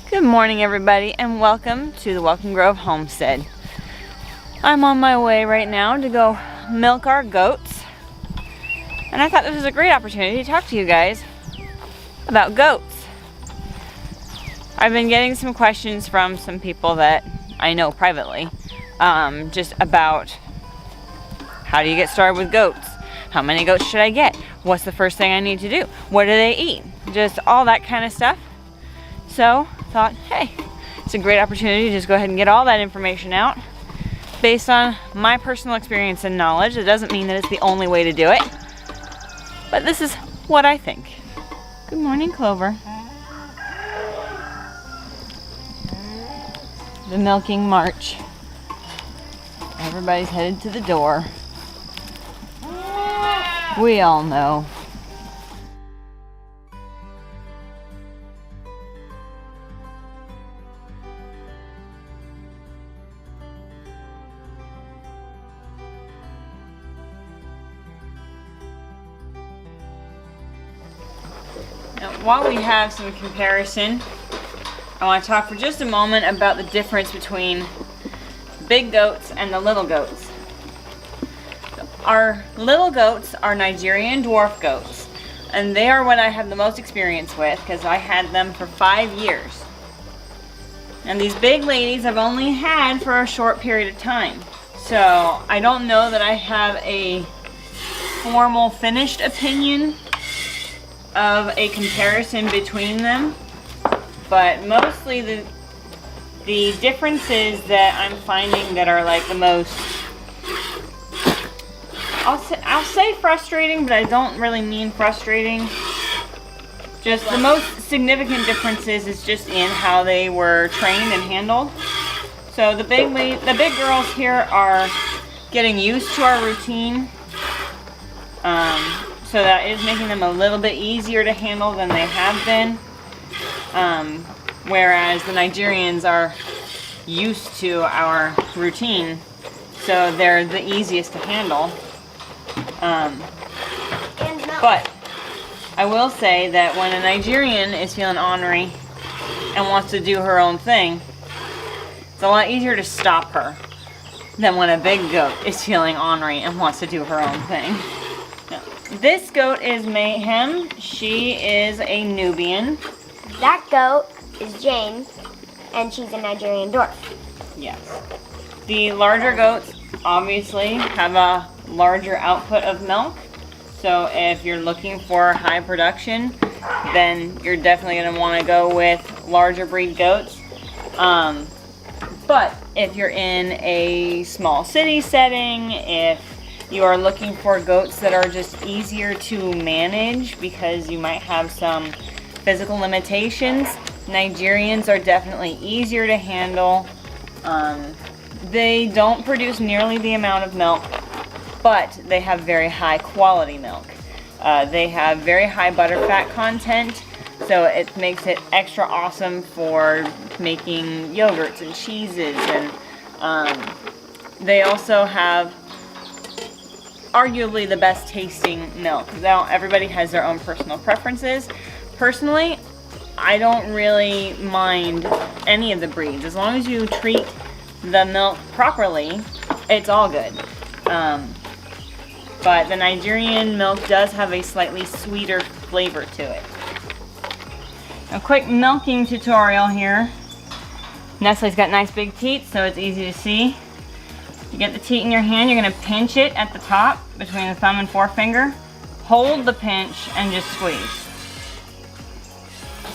Good morning, everybody, and welcome to the Welcome Grove Homestead. I'm on my way right now to go milk our goats, and I thought this was a great opportunity to talk to you guys about goats. I've been getting some questions from some people that I know privately, just about how do you get started with goats? How many goats should I get? What's the first thing I need to do? What do they eat? Just all that kind of stuff. So thought, hey, it's a great opportunity to just go ahead and get all that information out based on my personal experience and knowledge. It doesn't mean that it's the only way to do it, but this is what I think. Good morning, Clover. The milking march. Everybody's headed to the door. We all know. Now, while we have some comparison, I want to talk for just a moment about the difference between big goats and the little goats. Our little goats are Nigerian dwarf goats, and they are what I have the most experience with because I had them for 5 years. And these big ladies I've only had for a short period of time. So I don't know that I have a formal finished opinion of a comparison between them, but mostly the differences that I'm finding that are like the most, I'll say frustrating, but I don't really mean frustrating. Just the most significant differences is just in how they were trained and handled. So the big girls here are getting used to our routine. So that is making them a little bit easier to handle than they have been. Whereas the Nigerians are used to our routine, so they're the easiest to handle. But I will say that when a Nigerian is feeling ornery and wants to do her own thing, it's a lot easier to stop her than when a big goat is feeling ornery and wants to do her own thing. This goat is Mayhem. She is a Nubian. That goat is Jane, and she's a Nigerian dwarf. Yes. The larger goats obviously have a larger output of milk. So if you're looking for high production, then you're definitely going to want to go with larger breed goats. But if you're in a small city setting, if you are looking for goats that are just easier to manage because you might have some physical limitations, Nigerians are definitely easier to handle. They don't produce nearly the amount of milk, but they have very high quality milk. They have very high butter fat content, so it makes it extra awesome for making yogurts and cheeses. And they also have arguably the best tasting milk. Now, everybody has their own personal preferences. Personally, I don't really mind any of the breeds. As long as you treat the milk properly, it's all good. But the Nigerian milk does have a slightly sweeter flavor to it. A quick milking tutorial here. Nestle's got nice big teeth, so it's easy to see. You get the teat in your hand, you're going to pinch it at the top between the thumb and forefinger. Hold the pinch and just squeeze.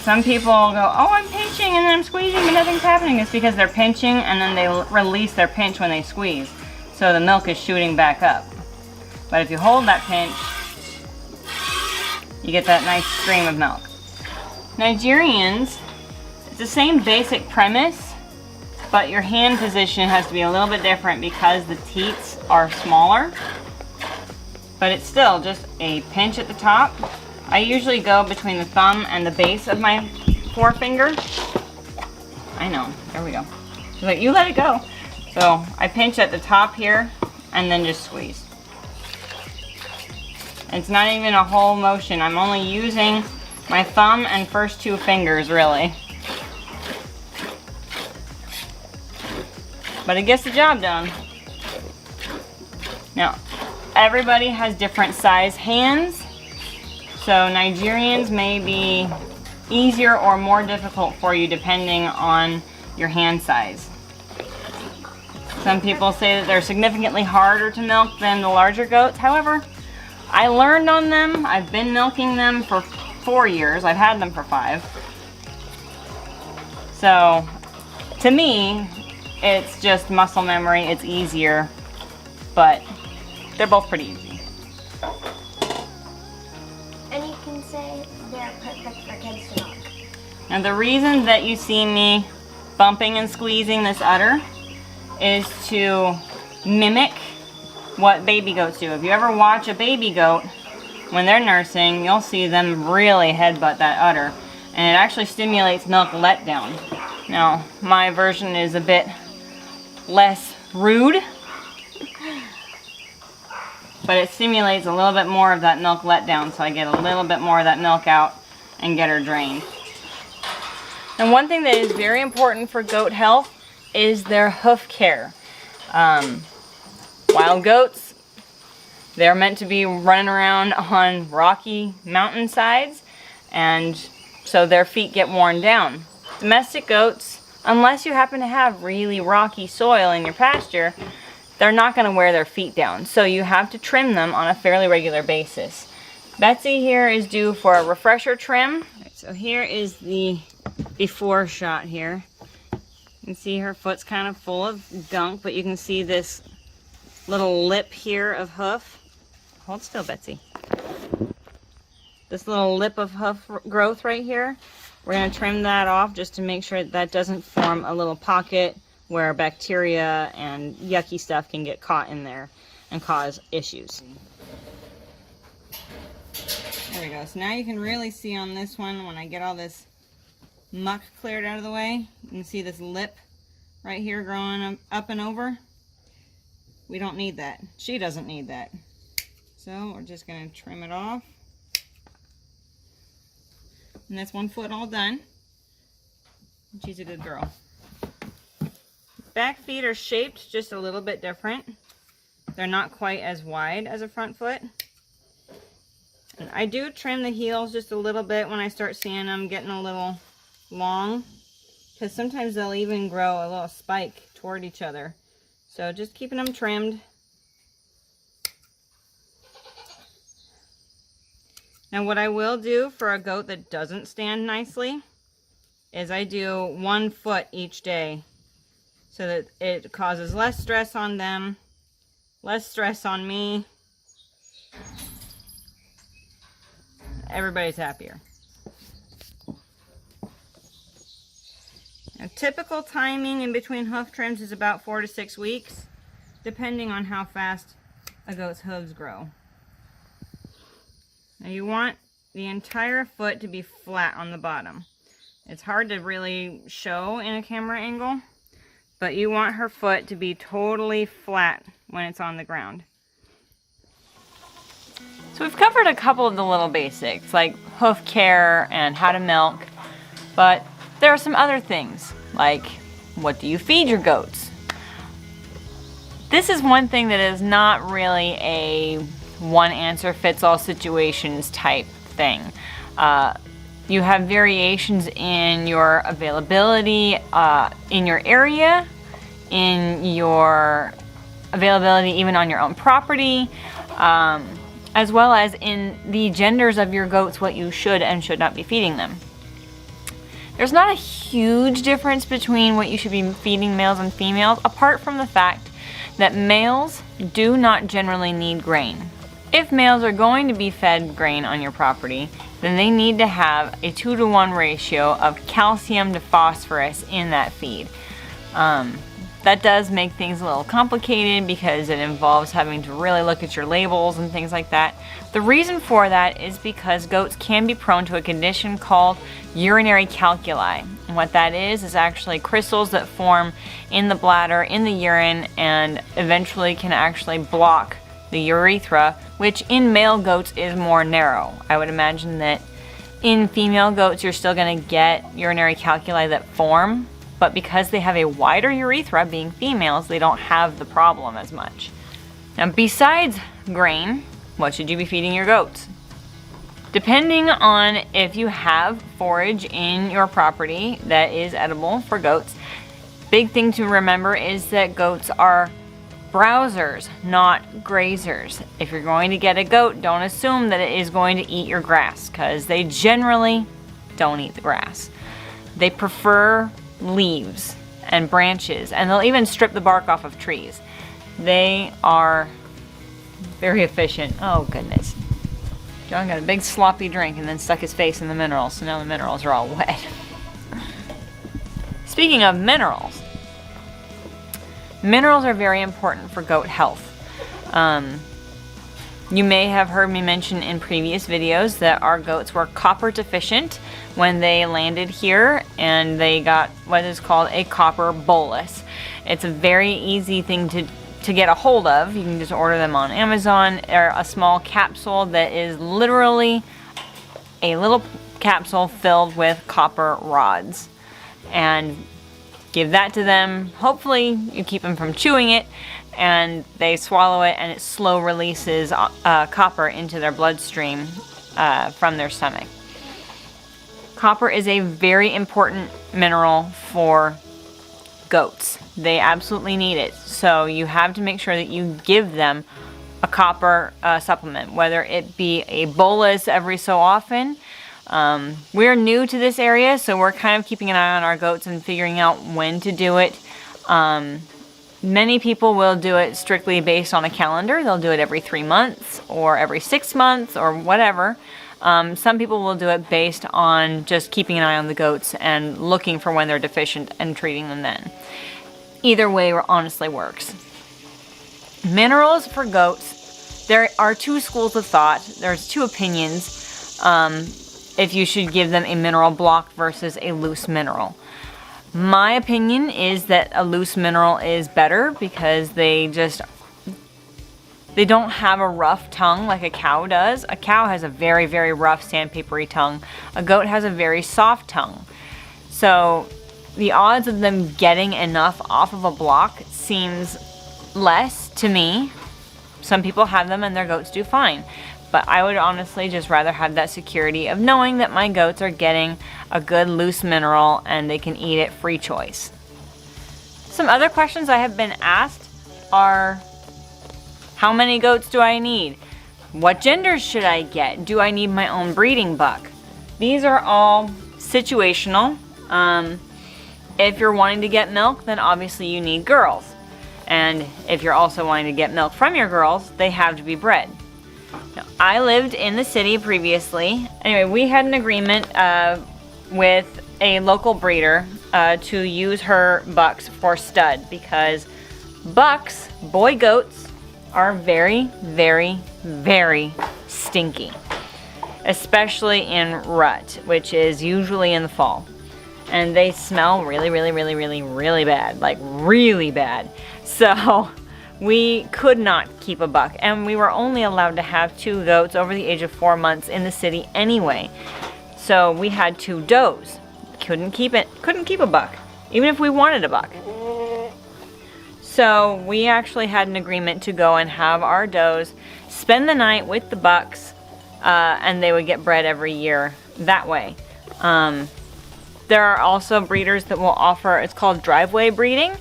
Some people go, oh, I'm pinching and then I'm squeezing but nothing's happening. It's because they're pinching and then they release their pinch when they squeeze. So the milk is shooting back up. But if you hold that pinch, you get that nice stream of milk. Nigerians, it's the same basic premise, but your hand position has to be a little bit different because the teats are smaller. But it's still just a pinch at the top. I usually go between the thumb and the base of my forefinger. I know, there we go. She's like, you let it go. So I pinch at the top here and then just squeeze. It's not even a whole motion. I'm only using my thumb and first two fingers, really. but it gets the job done. Now, everybody has different size hands, so Nigerians may be easier or more difficult for you depending on your hand size. Some people say that they're significantly harder to milk than the larger goats. However, I learned on them. I've been milking them for 4 years. I've had them for 5. So, to me, it's just muscle memory. It's easier, but they're both pretty easy. And you can say they're perfect for kids to milk. Now the reason that you see me bumping and squeezing this udder is to mimic what baby goats do. If you ever watch a baby goat when they're nursing, you'll see them really headbutt that udder, and it actually stimulates milk letdown. Now my version is a bit less rude, but it stimulates a little bit more of that milk letdown, so I get a little bit more of that milk out and get her drained. And one thing that is very important for goat health is their hoof care. Wild goats, they're meant to be running around on rocky mountainsides, and so their feet get worn down. Domestic goats, unless you happen to have really rocky soil in your pasture, they're not going to wear their feet down, so you have to trim them on a fairly regular basis. Betsy here is due for a refresher trim. So here is the before shot here. You can see her foot's kind of full of gunk, but you can see this little lip here of hoof. Hold still, Betsy. This little lip of hoof growth right here. We're going to trim that off just to make sure that doesn't form a little pocket where bacteria and yucky stuff can get caught in there and cause issues. There we go. So now you can really see on this one, when I get all this muck cleared out of the way, you can see this lip right here growing up and over. We don't need that. She doesn't need that. So we're just going to trim it off. And that's one foot all done. She's a good girl. Back feet are shaped just a little bit different. They're not quite as wide as a front foot. And I do trim the heels just a little bit when I start seeing them getting a little long, because sometimes they'll even grow a little spike toward each other. So just keeping them trimmed. Now what I will do for a goat that doesn't stand nicely is I do 1 foot each day, so that it causes less stress on them, less stress on me. Everybody's happier. Now, typical timing in between hoof trims is about 4 to 6 weeks, depending on how fast a goat's hooves grow. Now you want the entire foot to be flat on the bottom. It's hard to really show in a camera angle, but you want her foot to be totally flat when it's on the ground. So we've covered a couple of the little basics, like hoof care and how to milk, but there are some other things, like what do you feed your goats? This is one thing that is not really a one answer fits all situations type thing. You have variations in your availability in your area, in your availability even on your own property, as well as in the genders of your goats, what you should and should not be feeding them. There's not a huge difference between what you should be feeding males and females, apart from the fact that males do not generally need grain. If males are going to be fed grain on your property, then they need to have a 2-to-1 ratio of calcium to phosphorus in that feed. That does make things a little complicated because it involves having to really look at your labels and things like that. The reason for that is because goats can be prone to a condition called urinary calculi. And what that is actually crystals that form in the bladder, in the urine, and eventually can actually block the urethra, which in male goats is more narrow. I would imagine that in female goats you're still going to get urinary calculi that form, but because they have a wider urethra, being females, they don't have the problem as much. Now, besides grain, what should you be feeding your goats? Depending on if you have forage in your property that is edible for goats, big thing to remember is that goats are browsers, not grazers. If you're going to get a goat, don't assume that it is going to eat your grass, because they generally don't eat the grass. They prefer leaves and branches, and they'll even strip the bark off of trees. They are very efficient. Oh goodness. John got a big sloppy drink and then stuck his face in the minerals, so now the minerals are all wet. Speaking of minerals, minerals are very important for goat health. You may have heard me mention in previous videos that our goats were copper deficient when they landed here, and they got what is called a copper bolus. It's a very easy thing to get a hold of. You can just order them on Amazon. They're a small capsule that is literally a little capsule filled with copper rods. And give that to them. Hopefully you keep them from chewing it, and they swallow it, and it slow releases copper into their bloodstream from their stomach. Copper is a very important mineral for goats. They absolutely need it. So you have to make sure that you give them a copper supplement, whether it be a bolus every so often. We're new to this area, so we're kind of keeping an eye on our goats and figuring out when to do it. Many people will do it strictly based on a calendar. They'll do it every 3 months or every 6 months or whatever. Some people will do it based on just keeping an eye on the goats and looking for when they're deficient and treating them then. Either way honestly works. Minerals for goats, there are two schools of thought. There's two opinions if you should give them a mineral block versus a loose mineral. My opinion is that a loose mineral is better because they don't have a rough tongue like a cow does. A cow has a very, very rough sandpapery tongue. A goat has a very soft tongue. So the odds of them getting enough off of a block seems less to me. Some people have them and their goats do fine. But I would honestly just rather have that security of knowing that my goats are getting a good loose mineral and they can eat it free choice. Some other questions I have been asked are, how many goats do I need? What genders should I get? Do I need my own breeding buck? These are all situational. If you're wanting to get milk, then obviously you need girls. And if you're also wanting to get milk from your girls, they have to be bred. Now, I lived in the city previously. Anyway, we had an agreement with a local breeder to use her bucks for stud, because bucks, boy goats, are very, very, very stinky. Especially in rut, which is usually in the fall. And they smell really, really, really, really, really bad. Like really bad. So we could not keep a buck, and we were only allowed to have 2 goats over the age of 4 months in the city anyway. So we had 2 does. Couldn't keep a buck, even if we wanted a buck. So we actually had an agreement to go and have our does spend the night with the bucks, and they would get bred every year that way. There are also breeders that will offer, it's called driveway breeding,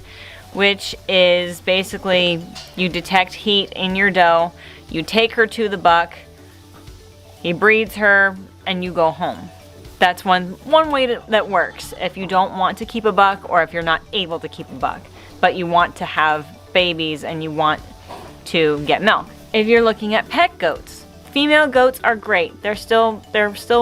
which is basically you detect heat in your doe, you take her to the buck, he breeds her, and you go home. That's one way that works if you don't want to keep a buck, or if you're not able to keep a buck, but you want to have babies and you want to get milk. If you're looking at pet goats, female goats are great. They're still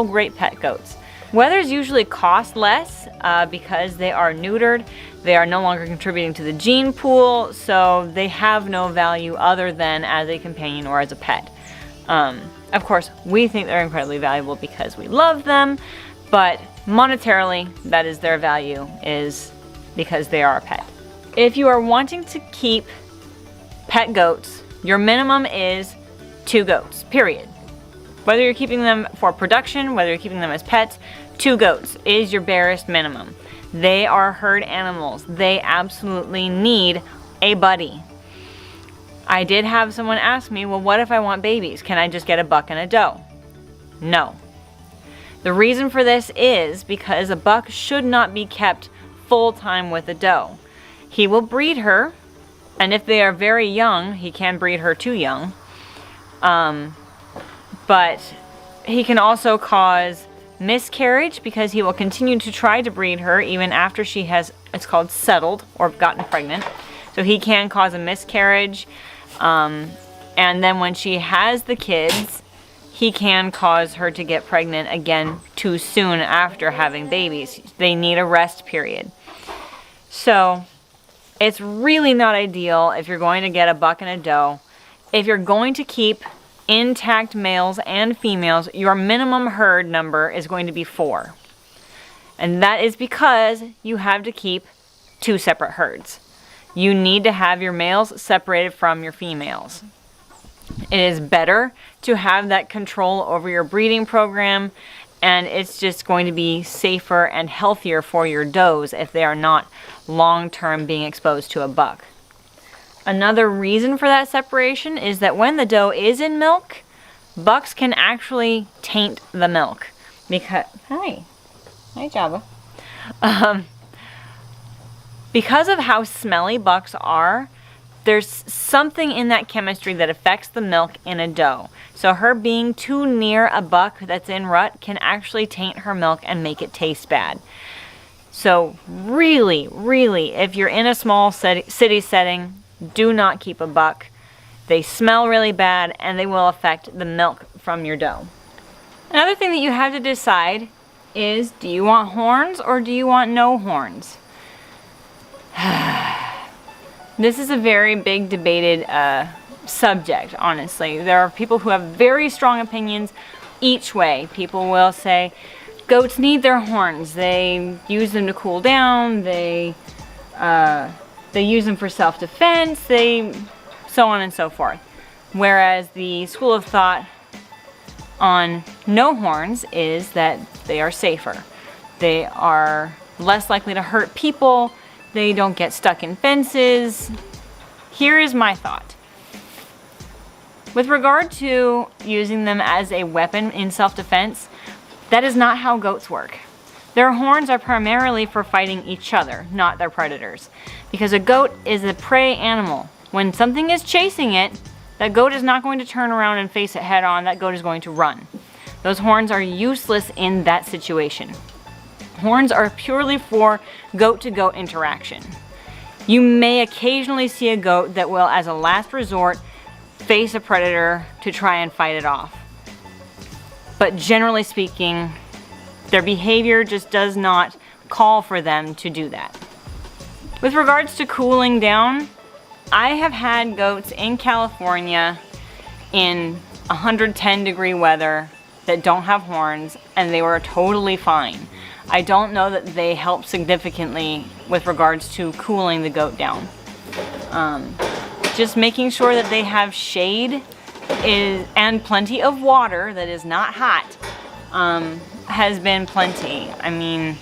great pet goats. Wethers usually cost less because they are neutered. They are no longer contributing to the gene pool, so they have no value other than as a companion or as a pet. Of course, we think they're incredibly valuable because we love them, but monetarily, that is their value, is because they are a pet. If you are wanting to keep pet goats, your minimum is 2 goats, period. Whether you're keeping them for production, whether you're keeping them as pets, 2 goats is your barest minimum. They are herd animals. They absolutely need a buddy. I did have someone ask me, well, what if I want babies? Can I just get a buck and a doe? No. The reason for this is because a buck should not be kept full-time with a doe. He will breed her, and if they are very young, he can breed her too young. But he can also cause miscarriage because he will continue to try to breed her even after she has, it's called settled or gotten pregnant. So he can cause a miscarriage. And then when she has the kids, he can cause her to get pregnant again too soon after having babies. They need a rest period. So it's really not ideal if you're going to get a buck and a doe. If you're going to keep intact males and females, your minimum herd number is going to be 4. And that is because you have to keep 2 separate herds. You need to have your males separated from your females. It is better to have that control over your breeding program, and it's just going to be safer and healthier for your does if they are not long-term being exposed to a buck. Another reason for that separation is that when the doe is in milk, bucks can actually taint the milk. Because, hi Java. Because of how smelly bucks are, there's something in that chemistry that affects the milk in a doe. So her being too near a buck that's in rut can actually taint her milk and make it taste bad. So really, if you're in a small city setting, do not keep a buck. They smell really bad and they will affect the milk from your doe. Another thing that you have to decide is, do you want horns or do you want no horns? This is a very big debated subject, honestly. There are people who have very strong opinions each way. People will say goats need their horns. They use them to cool down. They use them for self-defense. So on and so forth. Whereas the school of thought on no horns is that they are safer. They are less likely to hurt people. They don't get stuck in fences. Here is my thought. With regard to using them as a weapon in self-defense, that is not how goats work. Their horns are primarily for fighting each other, not their predators. Because a goat is a prey animal. When something is chasing it, that goat is not going to turn around and face it head on. That goat is going to run. Those horns are useless in that situation. Horns are purely for goat-to-goat interaction. You may occasionally see a goat that will, as a last resort, face a predator to try and fight it off. But generally speaking, their behavior just does not call for them to do that. With regards to cooling down, I have had goats in California in 110-degree weather that don't have horns, and they were totally fine. I don't know that they help significantly with regards to cooling the goat down. Just making sure that they have shade and plenty of water that is not hot has been plenty. I mean,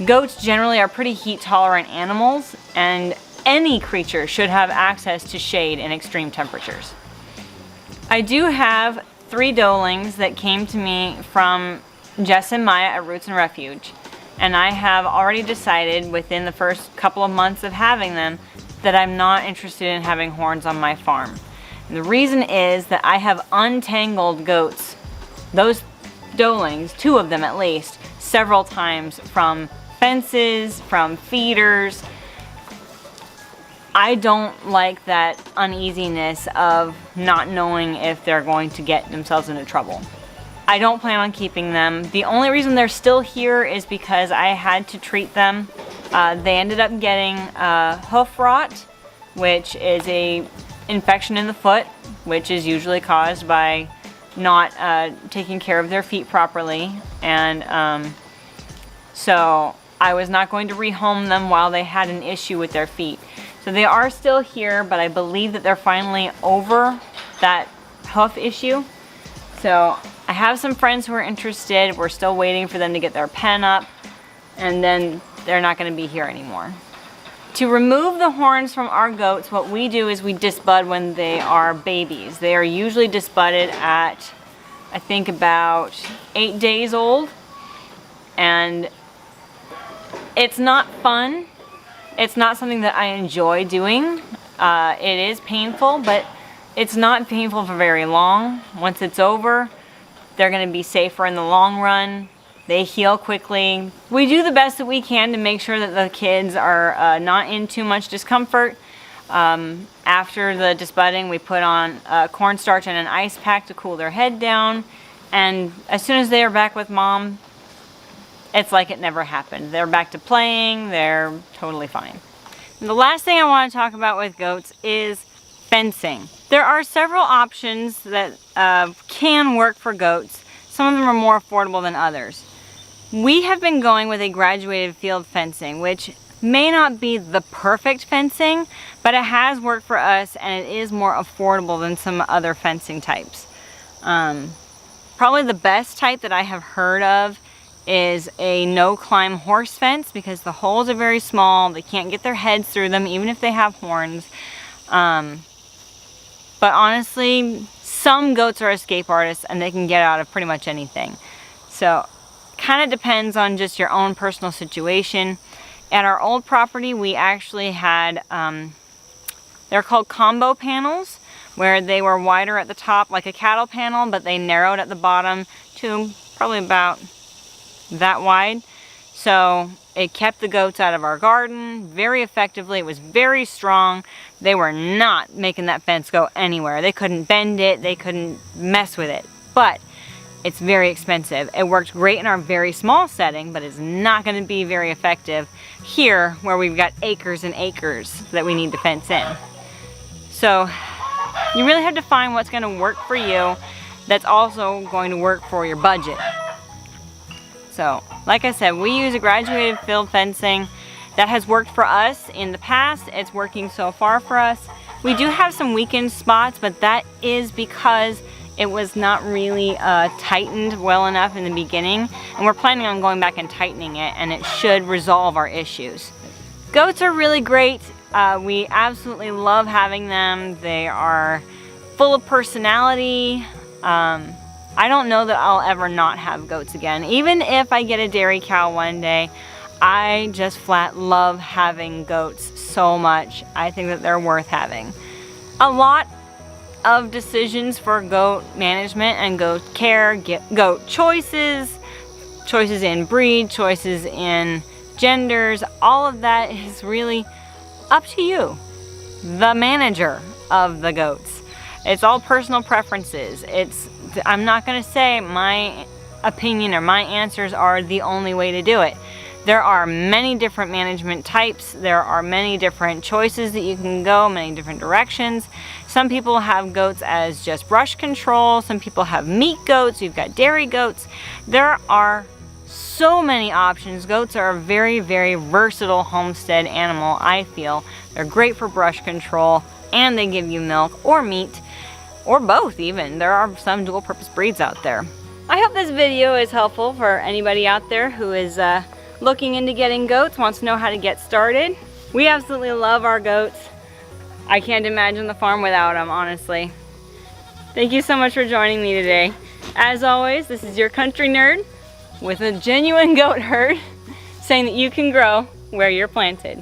goats generally are pretty heat tolerant animals, and any creature should have access to shade in extreme temperatures. I do have 3 doelings that came to me from Jess and Maya at Roots and Refuge, and I have already decided within the first couple of months of having them that I'm not interested in having horns on my farm. And the reason is that I have untangled goats, those doelings, 2 of them at least, several times from fences, from feeders. I don't like that uneasiness of not knowing if they're going to get themselves into trouble. I don't plan on keeping them. The only reason they're still here is because I had to treat them. They ended up getting hoof rot, which is a infection in the foot, which is usually caused by not taking care of their feet properly. And so I was not going to rehome them while they had an issue with their feet. So they are still here, but I believe that they're finally over that hoof issue. So I have some friends who are interested. We're still waiting for them to get their pen up. And then they're not going to be here anymore. To remove the horns from our goats, what we do is we disbud when they are babies. They are usually disbudded at, I think, about 8 days old. And it's not fun. It's not something that I enjoy doing. It is painful, but it's not painful for very long. Once it's over, they're going to be safer in the long run. They heal quickly. We do the best that we can to make sure that the kids are not in too much discomfort. After the disbudding, we put on cornstarch and an ice pack to cool their head down. And as soon as they are back with mom, it's like it never happened. They're back to playing. They're totally fine. And the last thing I want to talk about with goats is fencing. There are several options that can work for goats. Some of them are more affordable than others. We have been going with a graduated field fencing, which may not be the perfect fencing, but it has worked for us and it is more affordable than some other fencing types. Probably the best type that I have heard of is a no-climb horse fence, because the holes are very small. They can't get their heads through them even if they have horns. But honestly, some goats are escape artists and they can get out of pretty much anything. So kind of depends on just your own personal situation. At our old property, we actually had, they're called combo panels, where they were wider at the top like a cattle panel, but they narrowed at the bottom to probably about that wide. So it kept the goats out of our garden very effectively. It was very strong. They were not making that fence go anywhere. They couldn't bend it. They couldn't mess with it. But it's very expensive. It worked great in our very small setting, but it's not going to be very effective here where we've got acres and acres that we need to fence in. So you really have to find what's going to work for you that's also going to work for your budget. So, like I said, we use a graduated field fencing that has worked for us in the past. It's working so far for us. We do have some weakened spots, but that is because it was not really tightened well enough in the beginning, and we're planning on going back and tightening it, and it should resolve our issues. Goats are really great. We absolutely love having them. They are full of personality. I don't know that I'll ever not have goats again. Even if I get a dairy cow one day, I just flat love having goats so much. I think that they're worth having. A lot of decisions for goat management and goat care, goat choices, choices in breed, choices in genders, all of that is really up to you, the manager of the goats. It's all personal preferences. I'm not going to say my opinion or my answers are the only way to do it. There are many different management types. There are many different choices that you can go, many different directions. Some people have goats as just brush control. Some people have meat goats. You've got dairy goats. There are so many options. Goats are a very, very versatile homestead animal, I feel. They're great for brush control, and they give you milk or meat, or both even. There are some dual purpose breeds out there. I hope this video is helpful for anybody out there who is looking into getting goats, wants to know how to get started. We absolutely love our goats. I can't imagine the farm without them, honestly. Thank you so much for joining me today. As always, this is your country nerd with a genuine goat herd saying that you can grow where you're planted.